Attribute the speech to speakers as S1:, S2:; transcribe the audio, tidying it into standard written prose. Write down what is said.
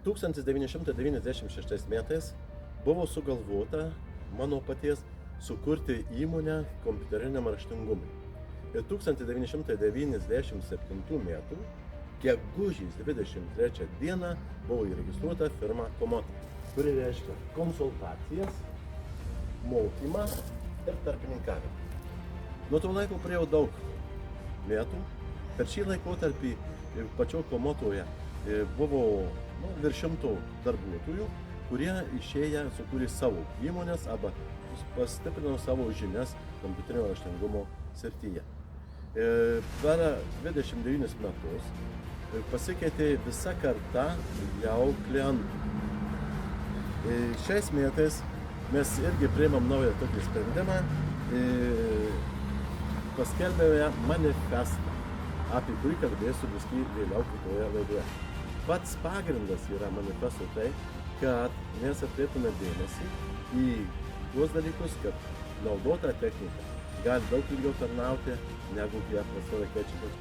S1: 1996 metais buvo sugalvota mano paties sukurti įmonę kompiuteriniam raštingumui. Ir 1997 metų gegužės 23 dieną buvo įregistruota firma Komota, kuri reiškia konsultacijas, mokymą ir tarpininkavimą. Nuo to laiko praėjo daug metų. Per šį laikotarpį pačio Komotoje buvo virš 100 darbuotojų, kurie išėję sukūrė savo įmonės arba pastiprino savo žinias kompiuterinio raštingumo srityje. Per 29 metus pasikeitė visa karta jau klientų. Šiais metais mes irgi priimam naują tokį sprendimą, paskelbėme manifestą, apie kurį kalbėsiu biskį vėliau kitoje laidoje. Pats pagrindas yra manifesto tai, kad mes atkreiptume dėmesį į tuos dalykus, kad naudota technika gali daug ilgiau tarnauti negu ją pastoviai keičiant.